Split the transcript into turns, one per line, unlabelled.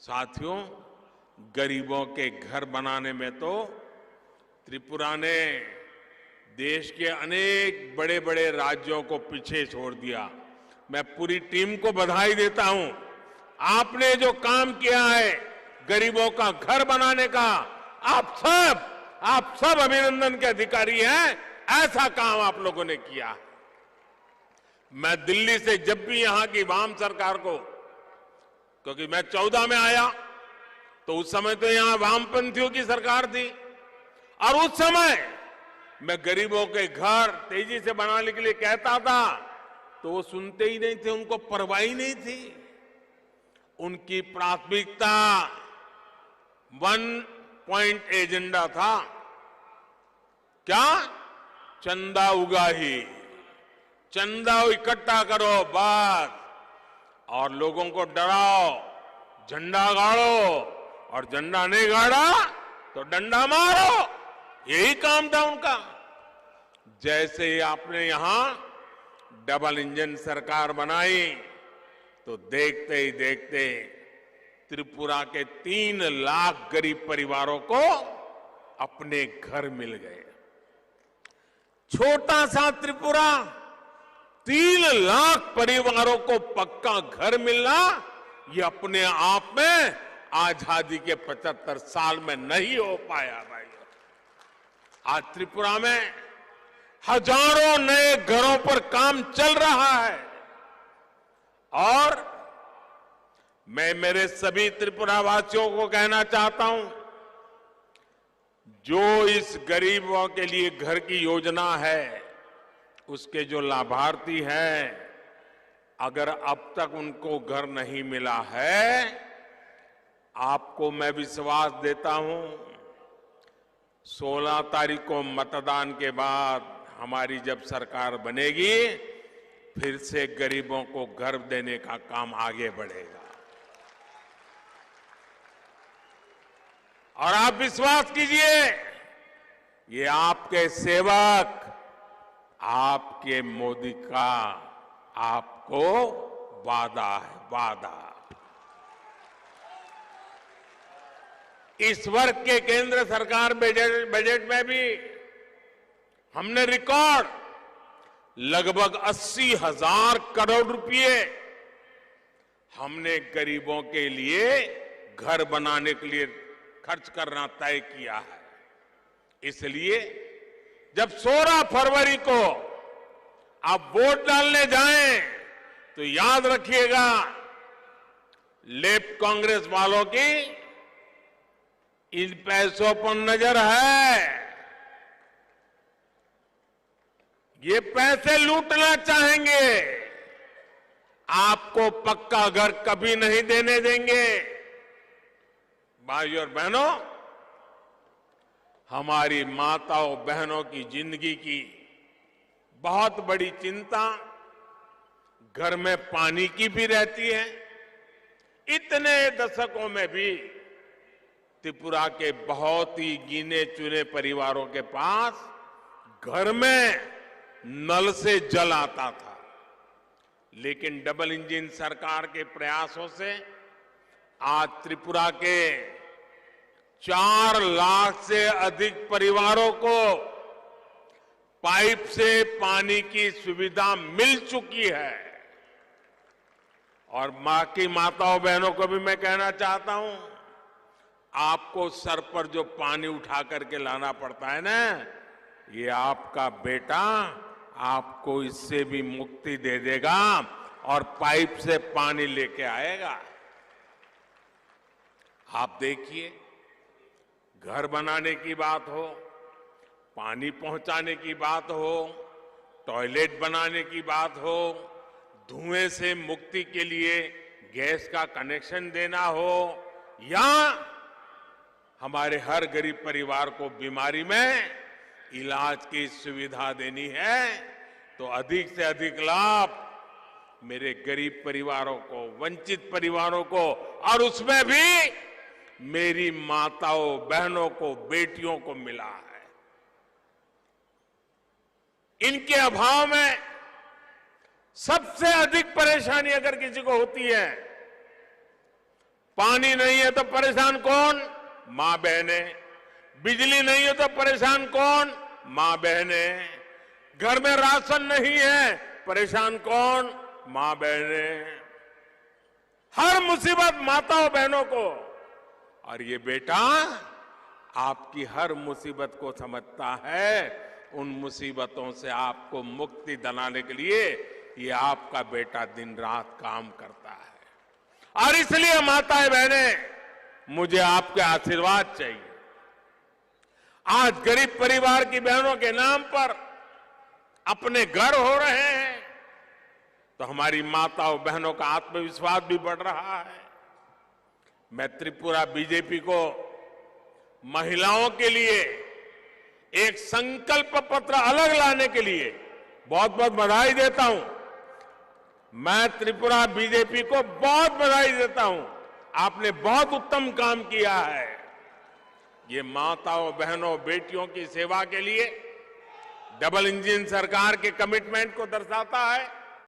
साथियों, गरीबों के घर बनाने में तो त्रिपुरा ने देश के अनेक बड़े बड़े राज्यों को पीछे छोड़ दिया। मैं पूरी टीम को बधाई देता हूं। आपने जो काम किया है गरीबों का घर बनाने का, आप सब अभिनंदन के अधिकारी हैं। ऐसा काम आप लोगों ने किया। मैं दिल्ली से जब भी यहां की वाम सरकार को, क्योंकि मैं 14 में आया तो उस समय तो यहां वामपंथियों की सरकार थी, और उस समय मैं गरीबों के घर तेजी से बनाने के लिए कहता था तो वो सुनते ही नहीं थे, उनको परवाह ही नहीं थी। उनकी प्राथमिकता 1 पॉइंट एजेंडा था। क्या? चंदा उगाही, चंदा इकट्ठा करो बस, और लोगों को डराओ, झंडा गाड़ो, और झंडा नहीं गाड़ा तो डंडा मारो। यही काम था उनका। जैसे ही आपने यहां डबल इंजन सरकार बनाई तो देखते ही देखते त्रिपुरा के 3 लाख गरीब परिवारों को अपने घर मिल गए। छोटा सा त्रिपुरा, 3 लाख परिवारों को पक्का घर मिलना, ये अपने आप में आजादी के 75 साल में नहीं हो पाया भाई। आज त्रिपुरा में हजारों नए घरों पर काम चल रहा है, और मैं मेरे सभी त्रिपुरा वासियों को कहना चाहता हूं, जो इस गरीबों के लिए घर की योजना है, उसके जो लाभार्थी हैं, अगर अब तक उनको घर नहीं मिला है, आपको मैं विश्वास देता हूं 16 तारीख को मतदान के बाद हमारी जब सरकार बनेगी, फिर से गरीबों को घर देने का काम आगे बढ़ेगा। और आप विश्वास कीजिए, ये आपके सेवक, आपके मोदी का आपको वादा है, वादा। इस वर्ष के केंद्र सरकार बजट में भी हमने रिकॉर्ड लगभग 80,000 करोड़ रुपए हमने गरीबों के लिए घर बनाने के लिए खर्च करना तय किया है। इसलिए जब 16 फरवरी को आप वोट डालने जाएं तो याद रखिएगा, लेफ्ट कांग्रेस वालों की इन पैसों पर नजर है। ये पैसे लूटना चाहेंगे, आपको पक्का घर कभी नहीं देने देंगे। भाइयों और बहनों, हमारी माताओं बहनों की जिंदगी की बहुत बड़ी चिंता घर में पानी की भी रहती है। इतने दशकों में भी त्रिपुरा के बहुत ही गिने चुने परिवारों के पास घर में नल से जल आता था, लेकिन डबल इंजन सरकार के प्रयासों से आज त्रिपुरा के 4 लाख से अधिक परिवारों को पाइप से पानी की सुविधा मिल चुकी है। और मां की माताओं बहनों को भी मैं कहना चाहता हूं, आपको सर पर जो पानी उठा करके लाना पड़ता है ना, ये आपका बेटा आपको इससे भी मुक्ति दे देगा और पाइप से पानी लेके आएगा। आप देखिए, घर बनाने की बात हो, पानी पहुंचाने की बात हो, टॉयलेट बनाने की बात हो, धुएं से मुक्ति के लिए गैस का कनेक्शन देना हो, या हमारे हर गरीब परिवार को बीमारी में इलाज की सुविधा देनी है, तो अधिक से अधिक लाभ मेरे गरीब परिवारों को, वंचित परिवारों को, और उसमें भी मेरी माताओं बहनों को, बेटियों को मिला है। इनके अभाव में सबसे अधिक परेशानी अगर किसी को होती है पानी नहीं है तो परेशान कौन? मां बहनें। बिजली नहीं है तो परेशान कौन? मां बहनें। घर में राशन नहीं है, परेशान कौन? मां बहनें। हर मुसीबत माताओं बहनों को। और ये बेटा आपकी हर मुसीबत को समझता है। उन मुसीबतों से आपको मुक्ति दिलाने के लिए ये आपका बेटा दिन रात काम करता है। और इसलिए माताएं बहनें, मुझे आपके आशीर्वाद चाहिए। आज गरीब परिवार की बहनों के नाम पर अपने घर हो रहे हैं, तो हमारी माताओं बहनों का आत्मविश्वास भी बढ़ रहा है। मैं त्रिपुरा बीजेपी को महिलाओं के लिए एक संकल्प पत्र अलग लाने के लिए बहुत बहुत बधाई देता हूं। मैं त्रिपुरा बीजेपी को बहुत बधाई देता हूं। आपने बहुत उत्तम काम किया है। ये माताओं बहनों बेटियों की सेवा के लिए डबल इंजन सरकार के कमिटमेंट को दर्शाता है।